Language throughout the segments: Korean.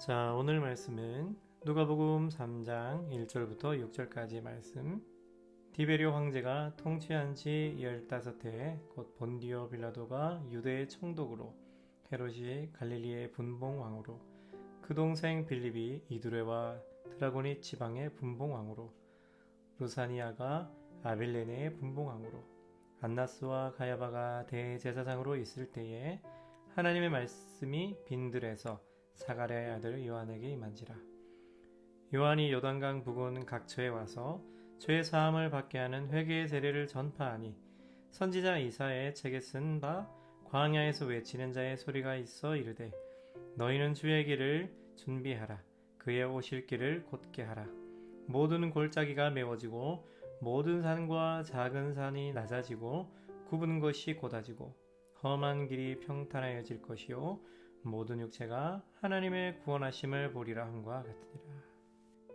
자, 오늘 말씀은 누가복음 3장 1절부터 6절까지 말씀. 디베리오 황제가 통치한 지 15해 곧 본디오 빌라도가 유대의 총독으로, 헤롯이 갈릴리의 분봉왕으로, 그 동생 빌립이 이두레와 드라고니 지방의 분봉왕으로, 루사니아가 아빌레네의 분봉왕으로, 안나스와 가야바가 대제사장으로 있을 때에 하나님의 말씀이 빈들에서 사가랴의 아들 요한에게 임한지라. 요한이 요단강 부근 각처에 와서 죄 사함을 받게 하는 회개의 세례를 전파하니, 선지자 이사야의 책에 쓴 바 광야에서 외치는 자의 소리가 있어 이르되, 너희는 주의 길을 준비하라. 그의 오실 길을 곧게 하라. 모든 골짜기가 메워지고 모든 산과 작은 산이 낮아지고 굽은 것이 곧아지고 험한 길이 평탄하여질 것이요 모든 육체가 하나님의 구원하심을 보리라 함과 같으니라.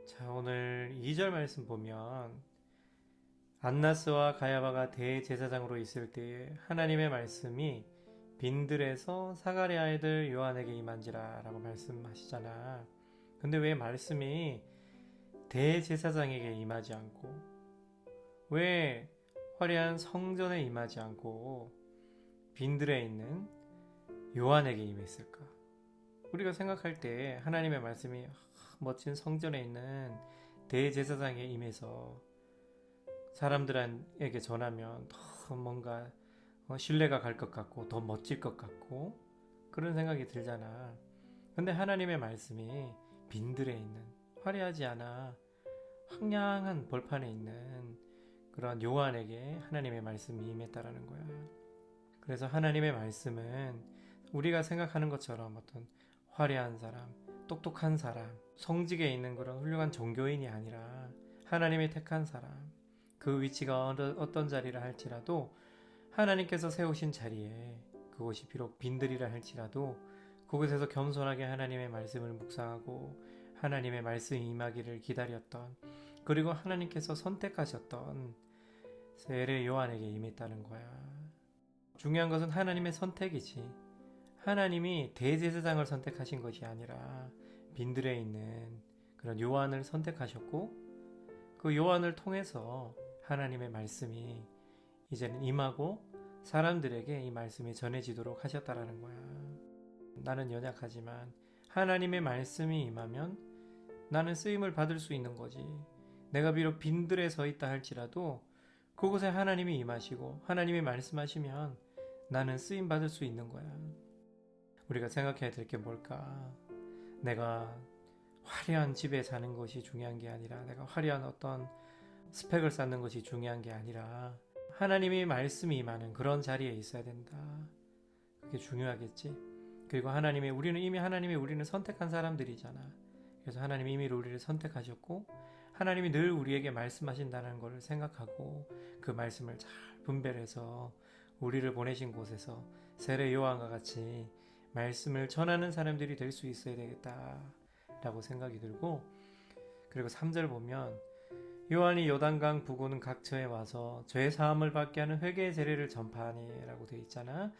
자, 오늘 2절 말씀 보면 안나스와 가야바가 대제사장으로 있을 때에 하나님의 말씀이 빈들에서 사가랴 아들 요한에게 임한지라 라고 말씀하시잖아. 근데 왜 말씀이 대제사장에게 임하지 않고, 왜 화려한 성전에 임하지 않고 빈들에 있는 요한에게 임했을까? 우리가 생각할 때 하나님의 말씀이 멋진 성전에 있는 대제사장에 임해서 사람들에게 전하면 더 뭔가 신뢰가 갈 것 같고 더 멋질 것 같고 그런 생각이 들잖아. 근데 하나님의 말씀이 빈들에 있는, 화려하지 않아 황량한 벌판에 있는 그런 요한에게 하나님의 말씀이 임했다라는 거야. 그래서 하나님의 말씀은 우리가 생각하는 것처럼 어떤 화려한 사람, 똑똑한 사람, 성직에 있는 그런 훌륭한 종교인이 아니라 하나님의 택한 사람, 그 위치가 어떤 자리라 할지라도 하나님께서 세우신 자리에, 그곳이 비록 빈들이라 할지라도 그곳에서 겸손하게 하나님의 말씀을 묵상하고 하나님의 말씀이 임하기를 기다렸던, 그리고 하나님께서 선택하셨던 세례 요한에게 임했다는 거야. 중요한 것은 하나님의 선택이지, 하나님이 대제사장을 선택하신 것이 아니라 빈들에 있는 그런 요한을 선택하셨고, 그 요한을 통해서 하나님의 말씀이 이제는 임하고 사람들에게 이 말씀이 전해지도록 하셨다라는 거야. 나는 연약하지만 하나님의 말씀이 임하면 나는 쓰임을 받을 수 있는 거지. 내가 비록 빈들에 서 있다 할지라도 그곳에 하나님이 임하시고 하나님이 말씀하시면 나는 쓰임 받을 수 있는 거야. 우리가 생각해야 될 게 뭘까? 내가 화려한 집에 사는 것이 중요한 게 아니라, 내가 화려한 어떤 스펙을 쌓는 것이 중요한 게 아니라 하나님이 말씀이 임하는 그런 자리에 있어야 된다. 그게 중요하겠지. 그리고 하나님이 우리를 선택한 사람들이잖아. 그래서 하나님이 이미 우리를 선택하셨고 하나님이 늘 우리에게 말씀하신다는 것을 생각하고 그 말씀을 잘 분별해서 우리를 보내신 곳에서 세례 요한과 같이 말씀을 전하는 사람들이 될 수 있어야 되겠다라고 생각이 들고, 그리고 3절 보면 요한이 요단강 부근 각처에 와서 죄 사함을 받게 하는 회개의 세례를 전파하니 라고 되어 있잖아.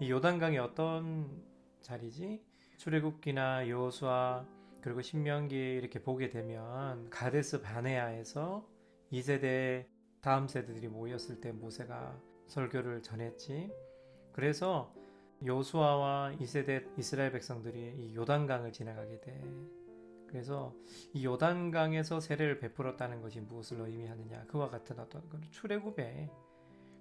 이 요단강이 어떤 자리지? 출애굽기나 여호수아 그리고 신명기 이렇게 보게 되면 가데스 바네아에서 2세대 다음 세대들이 모였을 때 모세가 설교를 전했지. 그래서 여호수아와 2세대 이스라엘 백성들이 이 요단강을 지나가게 돼. 그래서 이 요단강에서 세례를 베풀었다는 것이 무엇을 의미하느냐? 그와 같은 어떤 출애굽에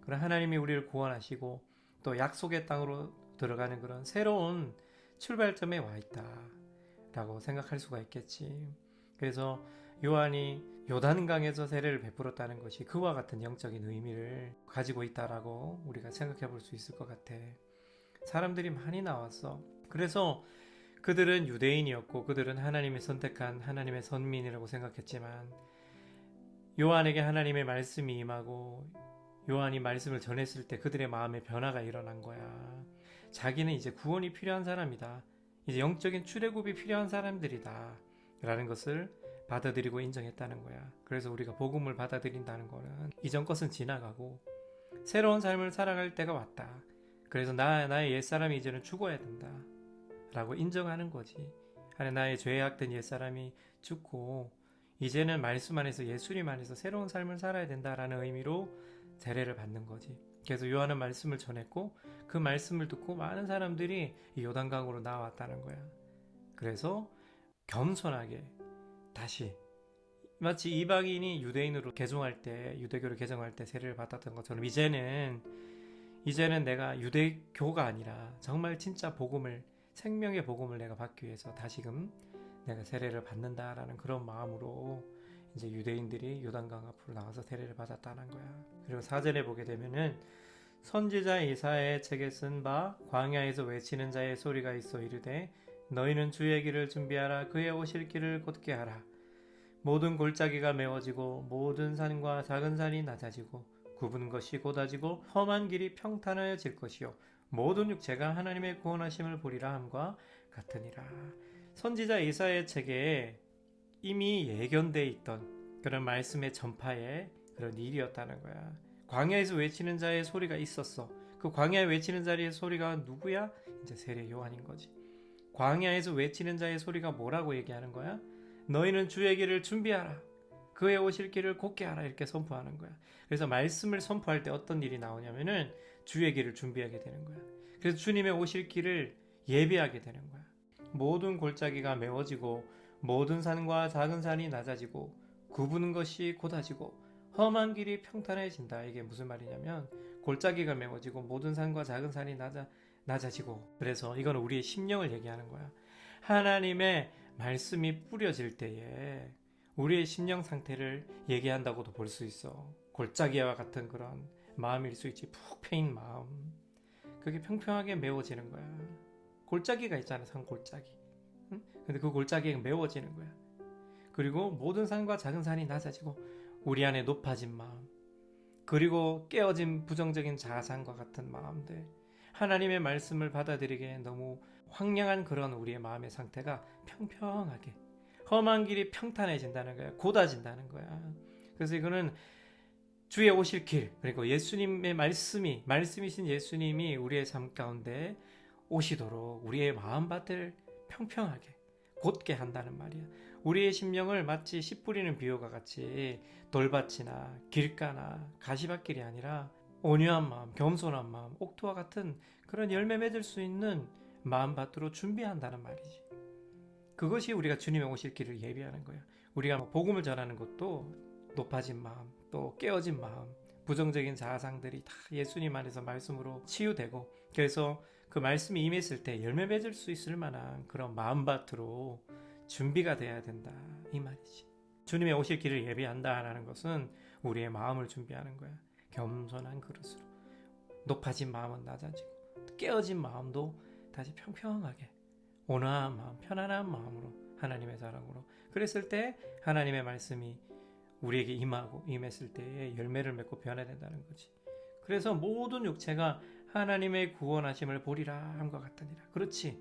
그런 하나님이 우리를 구원하시고 또 약속의 땅으로 들어가는 그런 새로운 출발점에 와 있다라고 생각할 수가 있겠지. 그래서 요한이 요단강에서 세례를 베풀었다는 것이 그와 같은 영적인 의미를 가지고 있다라고 우리가 생각해 볼 수 있을 것 같아. 사람들이 많이 나왔어. 그래서 그들은 유대인이었고 그들은 하나님이 선택한 하나님의 선민이라고 생각했지만, 요한에게 하나님의 말씀이 임하고 요한이 말씀을 전했을 때 그들의 마음에 변화가 일어난 거야. 자기는 이제 구원이 필요한 사람이다, 이제 영적인 출애굽이 필요한 사람들이다 라는 것을 받아들이고 인정했다는 거야. 그래서 우리가 복음을 받아들인다는 거는 이전 것은 지나가고 새로운 삶을 살아갈 때가 왔다. 그래서 나의 옛사람이 이제는 죽어야 된다 라고 인정하는 거지. 하나님 나의 죄악된 옛사람이 죽고 이제는 말씀 안에서 예수님 안에서 새로운 삶을 살아야 된다라는 의미로 세례를 받는 거지. 그래서 요한은 말씀을 전했고 그 말씀을 듣고 많은 사람들이 이 요단강으로 나왔다는 거야. 그래서 겸손하게 다시 마치 이방인이 유대인으로 개종할 때 유대교를 개종할 때 세례를 받았던 것처럼 이제는 내가 유대교가 아니라 정말 진짜 복음을 생명의 복음을 내가 받기 위해서 다시금 내가 세례를 받는다라는 그런 마음으로 이제 유대인들이 요단강 앞으로 나가서 세례를 받았다는 거야. 그리고 4절에 보게 되면은 선지자 이사야의 책에 쓴 바 광야에서 외치는 자의 소리가 있어 이르되 너희는 주의 길을 준비하라 그의 오실 길을 곧게 하라 모든 골짜기가 메워지고 모든 산과 작은 산이 낮아지고 굽은 것이 곧아지고 험한 길이 평탄하여질 것이요 모든 육체가 하나님의 구원하심을 보리라 함과 같으니라. 선지자 이사야의 책에 이미 예견돼 있던 그런 말씀의 전파의 그런 일이었다는 거야. 광야에서 외치는 자의 소리가 있었어. 그 광야에 외치는 자의 소리가 누구야? 이제 세례 요한인 거지. 광야에서 외치는 자의 소리가 뭐라고 얘기하는 거야? 너희는 주의 길을 준비하라. 그의 오실 길을 곧게 하라. 이렇게 선포하는 거야. 그래서 말씀을 선포할 때 어떤 일이 나오냐면은 주의 길을 준비하게 되는 거야. 그래서 주님의 오실 길을 예비하게 되는 거야. 모든 골짜기가 메워지고 모든 산과 작은 산이 낮아지고 굽은 것이 곧아지고 험한 길이 평탄해진다. 이게 무슨 말이냐면 골짜기가 메워지고 모든 산과 작은 산이 낮아지고 그래서 이건 우리의 심령을 얘기하는 거야. 하나님의 말씀이 뿌려질 때에 우리의 심령 상태를 얘기한다고도 볼 수 있어. 골짜기와 같은 그런 마음일 수 있지. 푹 패인 마음. 그게 평평하게 메워지는 거야. 골짜기가 있잖아. 산 골짜기. 응? 근데 그 골짜기가 메워지는 거야. 그리고 모든 산과 작은 산이 낮아지고 우리 안에 높아진 마음 그리고 깨어진 부정적인 자아상과 같은 마음들 하나님의 말씀을 받아들이기에 너무 황량한 그런 우리의 마음의 상태가 평평하게 험한 길이 평탄해진다는 거야. 곧아진다는 거야. 그래서 이거는 주의 오실 길 그리고 예수님의 말씀이신 예수님이 우리의 삶 가운데 오시도록 우리의 마음밭을 평평하게 곧게 한다는 말이야. 우리의 심령을 마치 씨 뿌리는 비유와 같이 돌밭이나 길가나 가시밭길이 아니라 온유한 마음, 겸손한 마음, 옥토와 같은 그런 열매 맺을 수 있는 마음밭으로 준비한다는 말이지. 그것이 우리가 주님의 오실 길을 예비하는 거야. 우리가 복음을 전하는 것도 높아진 마음, 또 깨어진 마음, 부정적인 자아상들이 다 예수님 안에서 말씀으로 치유되고 그래서 그 말씀이 임했을 때 열매 맺을 수 있을 만한 그런 마음밭으로 준비가 돼야 된다 이 말이지. 주님의 오실 길을 예비한다라는 것은 우리의 마음을 준비하는 거야. 겸손한 그릇으로 높아진 마음은 낮아지고 깨어진 마음도 다시 평평하게 온화한 마음, 편안한 마음으로 하나님의 사랑으로 그랬을 때 하나님의 말씀이 우리에게 임했을 때에 열매를 맺고 변화된다는 거지. 그래서 모든 육체가 하나님의 구원하심을 보리라 함과 같으니라. 그렇지.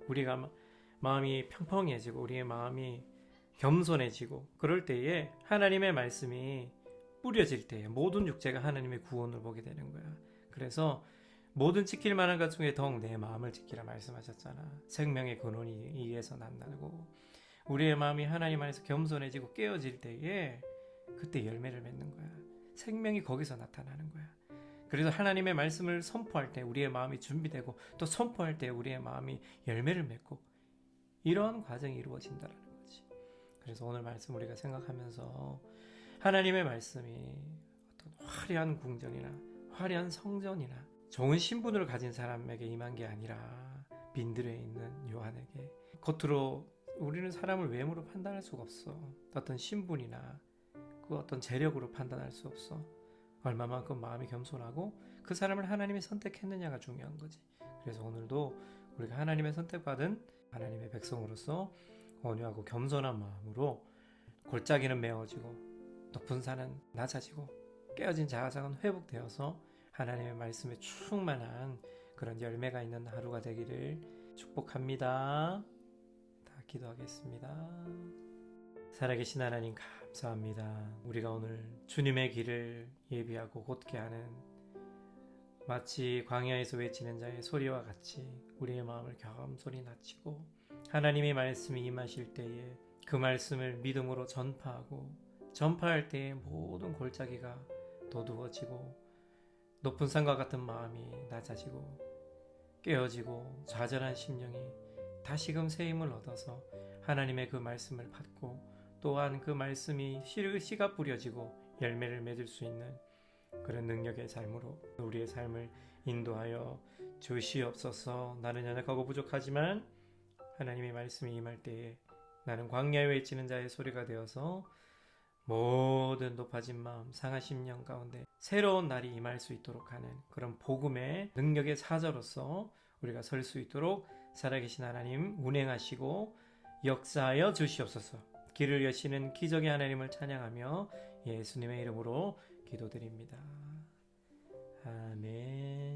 우리가 마음이 평평해지고 우리의 마음이 겸손해지고 그럴 때에 하나님의 말씀이 뿌려질 때에 모든 육체가 하나님의 구원을 보게 되는 거야. 그래서 모든 지킬 만한 것 중에 더욱 내 마음을 지키라 말씀하셨잖아. 생명의 근원이 이에서 난다고. 우리의 마음이 하나님 안에서 겸손해지고 깨어질 때에 그때 열매를 맺는 거야. 생명이 거기서 나타나는 거야. 그래서 하나님의 말씀을 선포할 때 우리의 마음이 준비되고 또 선포할 때 우리의 마음이 열매를 맺고 이러한 과정이 이루어진다는 거지. 그래서 오늘 말씀 우리가 생각하면서 하나님의 말씀이 어떤 화려한 궁전이나 화려한 성전이나 좋은 신분을 가진 사람에게 임한 게 아니라 빈들에 있는 요한에게 겉으로 우리는 사람을 외모로 판단할 수가 없어. 어떤 신분이나 그 어떤 재력으로 판단할 수 없어. 얼마만큼 마음이 겸손하고 그 사람을 하나님이 선택했느냐가 중요한 거지. 그래서 오늘도 우리가 하나님의 선택받은 하나님의 백성으로서 온유하고 겸손한 마음으로 골짜기는 메워지고 높은 산은 낮아지고 깨어진 자아상은 회복되어서 하나님의 말씀에 충만한 그런 열매가 있는 하루가 되기를 축복합니다. 다 기도하겠습니다. 살아계신 하나님 감사합니다. 우리가 오늘 주님의 길을 예비하고 곧게 하는 마치 광야에서 외치는 자의 소리와 같이 우리의 마음을 겸손히 낮추고 하나님의 말씀이 임하실 때에 그 말씀을 믿음으로 전파할 때에 모든 골짜기가 도두어지고 높은 산과 같은 마음이 낮아지고 깨어지고 좌절한 심령이 다시금 새 힘을 얻어서 하나님의 그 말씀을 받고 또한 그 말씀이 씨가 뿌려지고 열매를 맺을 수 있는 그런 능력의 삶으로 우리의 삶을 인도하여 주시옵소서. 나는 연약하고 부족하지만 하나님의 말씀이 임할 때에 나는 광야에 외치는 자의 소리가 되어서 모든 높아진 마음 상한 심령 가운데 새로운 날이 임할 수 있도록 하는 그런 복음의 능력의 사자로서 우리가 설 수 있도록 살아계신 하나님 운행하시고 역사하여 주시옵소서. 길을 여시는 기적의 하나님을 찬양하며 예수님의 이름으로 기도드립니다. 아멘.